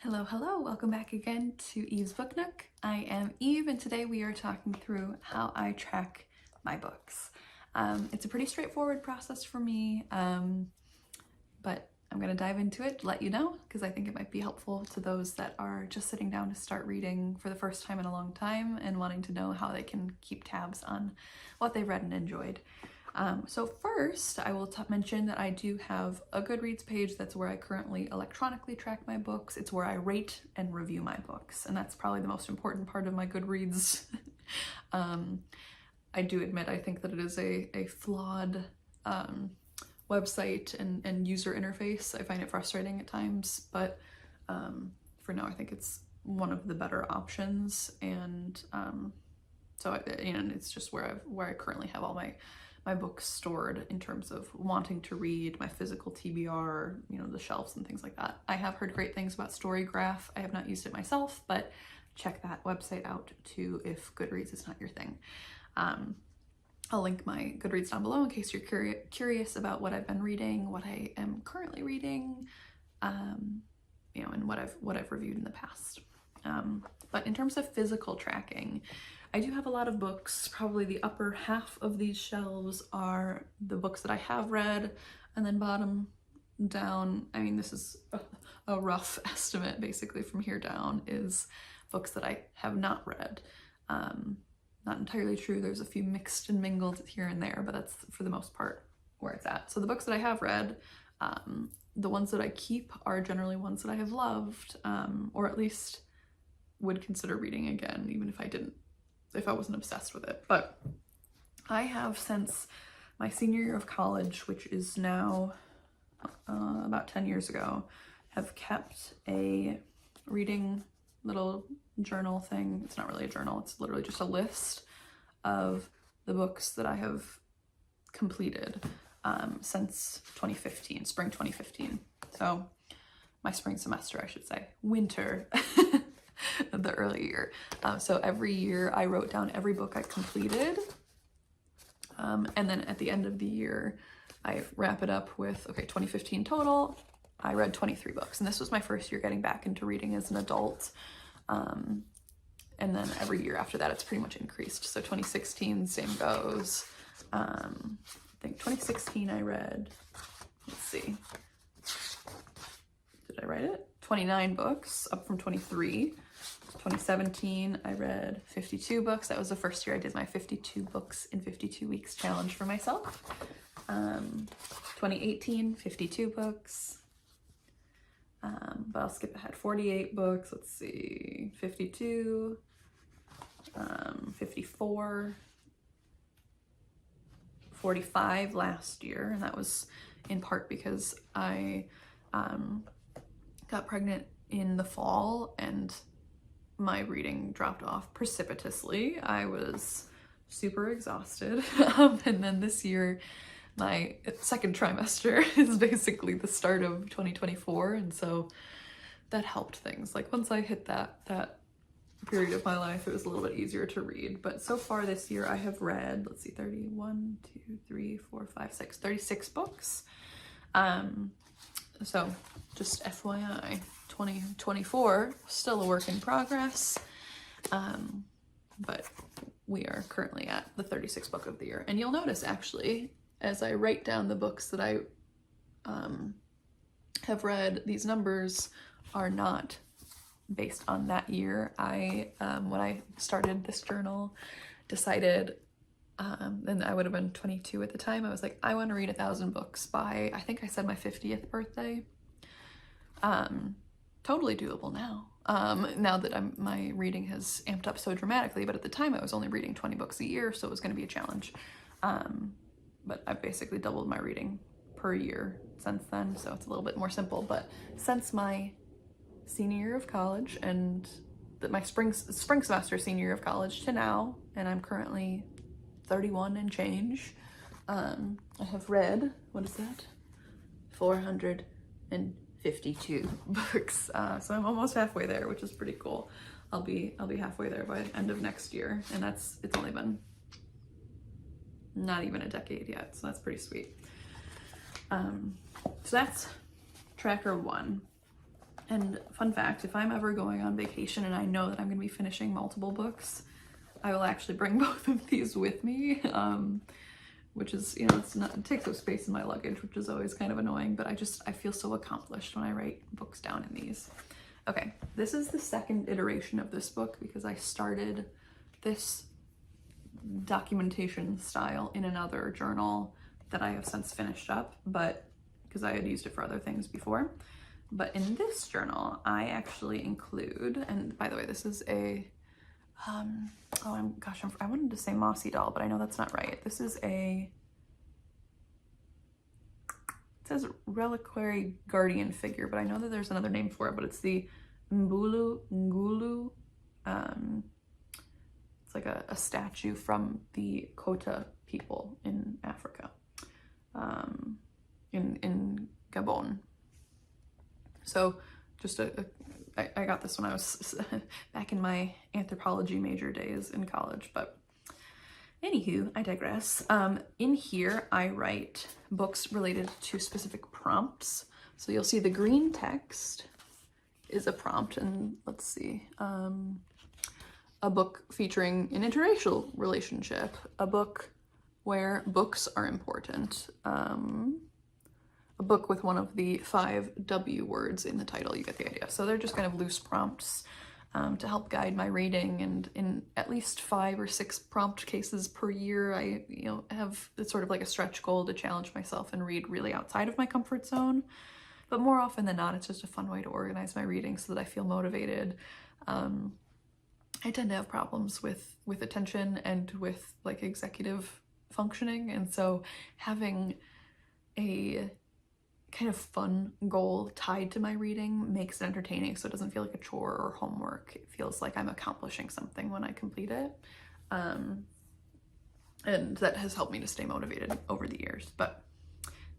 Hello, hello, welcome back again to Eve's Book Nook. I am Eve and today we are talking through how I track my books. It's a pretty straightforward process for me, but I'm going to dive into it to let you know because I think it might be helpful to those that are just sitting down to start reading for the first time in a long time and wanting to know how they can keep tabs on what they've read and enjoyed. So first, I will mention that I do have a Goodreads page. That's where I currently electronically track my books. It's where I rate and review my books, and that's probably the most important part of my Goodreads. I do admit I think that it is a flawed website and user interface. I find it frustrating at times, but for now I think it's one of the better options, and so it's just where I currently have all my books stored in terms of wanting to read, my physical TBR, the shelves and things like that. I have heard great things about Storygraph. I have not used it myself, but check that website out too if Goodreads is not your thing. I'll link my Goodreads down below in case you're curious about what I've been reading, what I am currently reading, and what I've reviewed in the past. But in terms of physical tracking, I do have a lot of books. Probably the upper half of these shelves are the books that I have read, and then bottom down, I mean, this is a rough estimate, basically from here down is books that I have not read. Not entirely true, there's a few mixed and mingled here and there, but that's for the most part where it's at. So the books that I have read, the ones that I keep are generally ones that I have loved, or at least would consider reading again, even if I wasn't obsessed with it. But I have, since my senior year of college, which is now about 10 years ago, have kept a reading little journal thing. It's not really a journal, it's literally just a list of the books that I have completed since 2015, spring 2015. So my spring semester, I should say, winter. The early year. So every year I wrote down every book I completed, and then at the end of the year I wrap it up with, okay, 2015 total, I read 23 books, and this was my first year getting back into reading as an adult, and then every year after that it's pretty much increased. So 2016, same goes. I think 2016 I read, let's see, did I write it? 29 books, up from 23. 2017, I read 52 books. That was the first year I did my 52 books in 52 weeks challenge for myself. 2018, 52 books. But I'll skip ahead. 48 books, let's see, 52, 54, 45 last year, and that was in part because I got pregnant in the fall and my reading dropped off precipitously. I was super exhausted. And then this year, my second trimester is basically the start of 2024. And so that helped things. Like once I hit that period of my life, it was a little bit easier to read. But so far this year I have read, let's see, 31, 2, 3, 4, 5, 6, 36 books. So just FYI, 2024, still a work in progress, but we are currently at the 36th book of the year. And you'll notice actually, as I write down the books that I have read, these numbers are not based on that year. When I started this journal, decided, and I would have been 22 at the time, I was like, I want to read 1,000 books by, I think I said my 50th birthday. Totally doable now. Now that my reading has amped up so dramatically, but at the time I was only reading 20 books a year, so it was going to be a challenge. But I've basically doubled my reading per year since then, so it's a little bit more simple. But since my senior year of college and my spring semester senior year of college to now, and I'm currently 31 and change, I have read, what is that? 452 books. So I'm almost halfway there, which is pretty cool. I'll be halfway there by the end of next year, and it's only been not even a decade yet, so that's pretty sweet. So that's tracker one. And fun fact, if I'm ever going on vacation and I know that I'm going to be finishing multiple books, I will actually bring both of these with me, which is, you know, it takes up space in my luggage, which is always kind of annoying, but I feel so accomplished when I write books down in these. Okay, this is the second iteration of this book because I started this documentation style in another journal that I have since finished up, but because I had used it for other things before. But in this journal, I actually include, and by the way, this is a, I wanted to say mossy doll, but I know that's not right. This is it says reliquary guardian figure, but I know that there's another name for it, but it's the Mbulu Ngulu. It's like a statue from the Kota people in Africa, in Gabon. So just I got this when I was back in my anthropology major days in college, but anywho, I digress. In here, I write books related to specific prompts. So you'll see the green text is a prompt, and let's see, a book featuring an interracial relationship, a book where books are important, a book with one of the 5 W words in the title. You get the idea. So they're just kind of loose prompts to help guide my reading, and in at least 5 or 6 prompt cases per year, I have it's sort of like a stretch goal to challenge myself and read really outside of my comfort zone. But more often than not, it's just a fun way to organize my reading so that I feel motivated. I tend to have problems with attention and with like executive functioning, and so having a kind of fun goal tied to my reading makes it entertaining, so it doesn't feel like a chore or homework. It feels like I'm accomplishing something when I complete it, and that has helped me to stay motivated over the years. But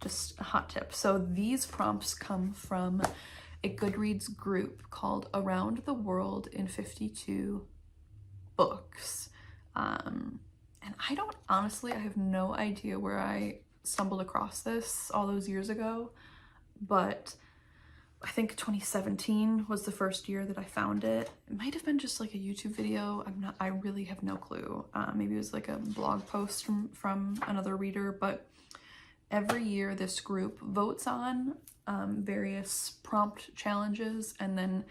just a hot tip. So these prompts come from a Goodreads group called Around the World in 52 Books. And I have no idea where I stumbled across this all those years ago, but I think 2017 was the first year that I found it. It might have been just like a YouTube video. I really have no clue. Maybe it was like a blog post from another reader, but every year this group votes on various prompt challenges and then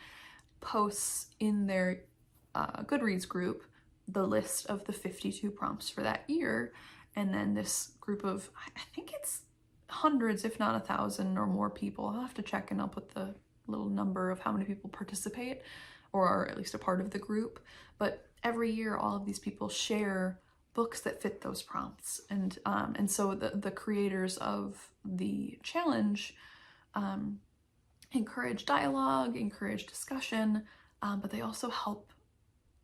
posts in their Goodreads group the list of the 52 prompts for that year. And then this group of, I think it's hundreds, if not 1,000 or more people. I'll have to check and I'll put the little number of how many people participate or are at least a part of the group. But every year, all of these people share books that fit those prompts. And so the creators of the challenge encourage dialogue, encourage discussion, but they also help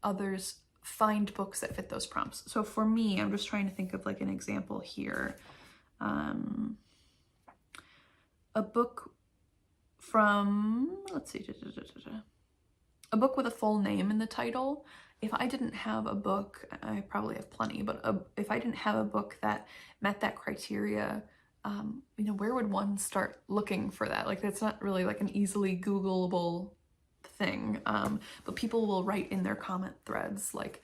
others find books that fit those prompts. So for me, I'm just trying to think of like an example here. A book from, let's see, a book with a full name in the title. If I didn't have a book, I probably have plenty, but if I didn't have a book that met that criteria, where would one start looking for that? Like, it's not really like an easily Googleable thing, but people will write in their comment threads like,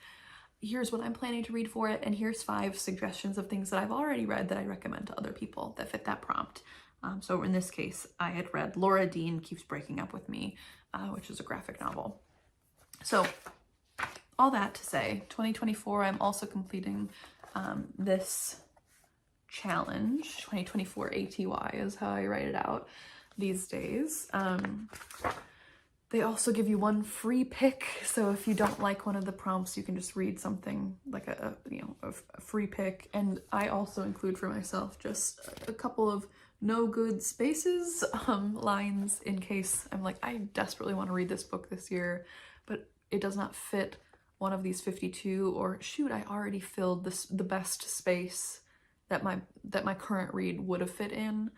here's what I'm planning to read for it, and here's 5 suggestions of things that I've already read that I recommend to other people that fit that prompt. So in this case, I had read Laura Dean Keeps Breaking Up With Me, which is a graphic novel. So all that to say, 2024, I'm also completing this challenge. 2024 ATY is how I write it out these days. They also give you 1 free pick, so if you don't like one of the prompts, you can just read something like a free pick. And I also include for myself just a couple of no good spaces, lines, in case I'm like, I desperately want to read this book this year, but it does not fit one of these 52, or shoot, I already filled the best space that my current read would have fit in.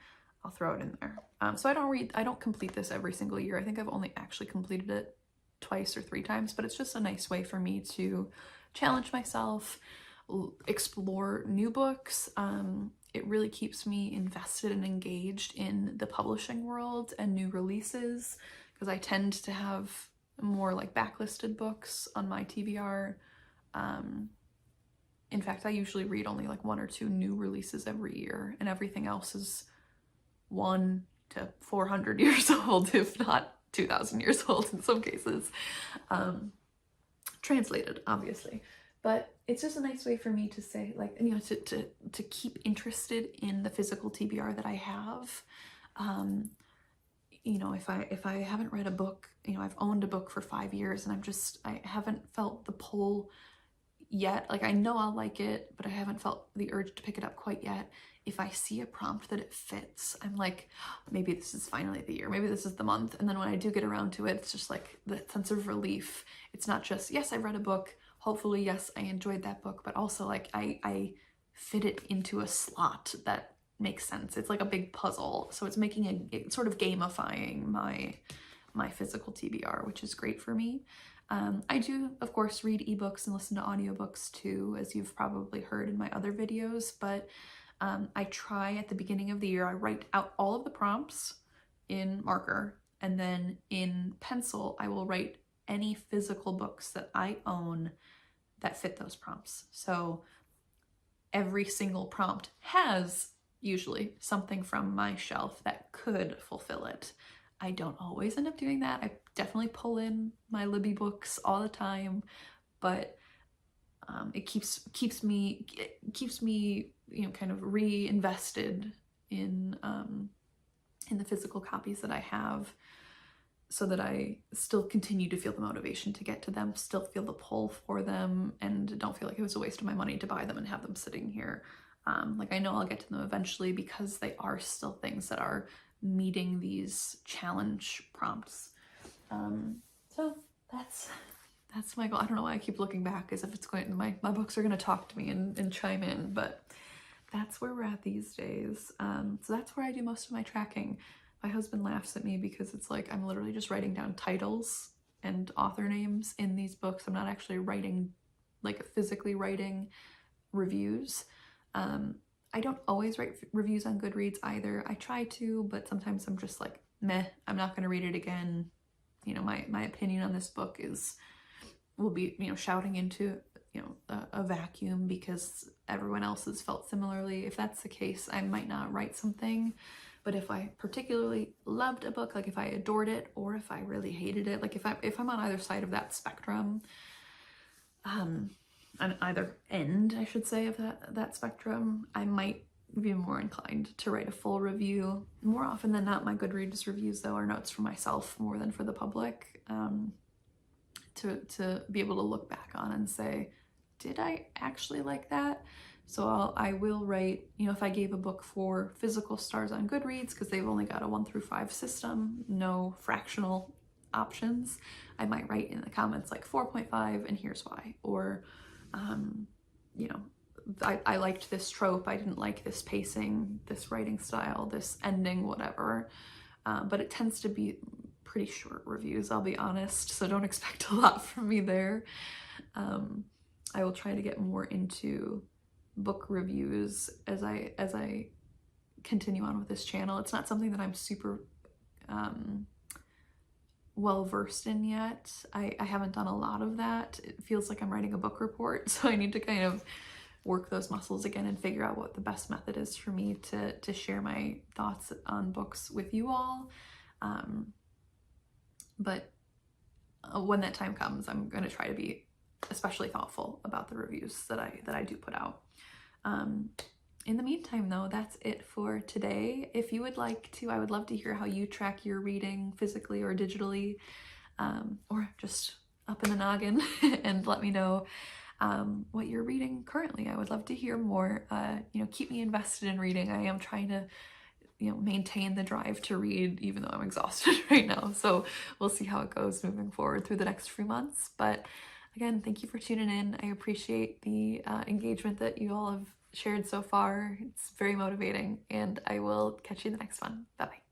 I'll throw it in there. So I don't complete this every single year. I think I've only actually completed it 2 or 3 times, but it's just a nice way for me to challenge myself, explore new books. It really keeps me invested and engaged in the publishing world and new releases, because I tend to have more like backlisted books on my TBR. In fact, I usually read only like 1 or 2 new releases every year, and everything else is 1 to 400 years old, if not 2,000 years old in some cases. Translated, obviously. But it's just a nice way for me to say, like, you know, to keep interested in the physical TBR that I have. You know, if I haven't read a book, you know, I've owned a book for 5 years and I haven't felt the pull yet. Like, I know I'll like it, but I haven't felt the urge to pick it up quite yet. If I see a prompt that it fits, I'm like, maybe this is finally the year, maybe this is the month. And then when I do get around to it, it's just like the sense of relief. It's not just, yes, I read a book, hopefully, yes, I enjoyed that book, but also like I fit it into a slot that makes sense. It's like a big puzzle. So it's it's sort of gamifying my physical TBR, which is great for me. I do, of course, read ebooks and listen to audiobooks too, as you've probably heard in my other videos, but I try at the beginning of the year, I write out all of the prompts in marker, and then in pencil, I will write any physical books that I own that fit those prompts. So every single prompt has usually something from my shelf that could fulfill it. I don't always end up doing that. I definitely pull in my Libby books all the time, but it keeps me, you know, kind of reinvested in the physical copies that I have, so that I still continue to feel the motivation to get to them, still feel the pull for them, and don't feel like it was a waste of my money to buy them and have them sitting here. Like, I know I'll get to them eventually because they are still things that are meeting these challenge prompts. So that's my goal. I don't know why I keep looking back as if it's going, my books are going to talk to me and chime in, but that's where we're at these days. So that's where I do most of my tracking. My husband laughs at me because it's like I'm literally just writing down titles and author names in these books. I'm not actually writing, like physically writing reviews. I don't always write reviews on Goodreads either. I try to, but sometimes I'm just like, meh, I'm not going to read it again. You know, my opinion on this book will be, you know, shouting into, you know, a vacuum because everyone else has felt similarly. If that's the case, I might not write something. But if I particularly loved a book, like if I adored it or if I really hated it, like if I'm on either side of that spectrum, on either end, I should say, of that spectrum, I might be more inclined to write a full review. More often than not, my Goodreads reviews, though, are notes for myself more than for the public, to be able to look back on and say, did I actually like that? So I will write, you know, if I gave a book 4 physical stars on Goodreads, because they've only got a 1 through 5 system, no fractional options, I might write in the comments like 4.5 and here's why. Or, you know, I liked this trope, I didn't like this pacing, this writing style, this ending, whatever. But it tends to be pretty short reviews, I'll be honest, so don't expect a lot from me there. I will try to get more into book reviews as I continue on with this channel. It's not something that I'm super well versed in yet. I haven't done a lot of that. It feels like I'm writing a book report, so I need to kind of work those muscles again and figure out what the best method is for me to share my thoughts on books with you all. But when that time comes, I'm going to try to be especially thoughtful about the reviews that I do put out. In the meantime, though, that's it for today. If you would like to, I would love to hear how you track your reading physically or digitally, or just up in the noggin and let me know what you're reading currently. I would love to hear more. You know, keep me invested in reading. I am trying to, you know, maintain the drive to read even though I'm exhausted right now. So we'll see how it goes moving forward through the next few months. But again, thank you for tuning in. I appreciate the engagement that you all have shared so far. It's very motivating, and I will catch you in the next one. Bye-bye.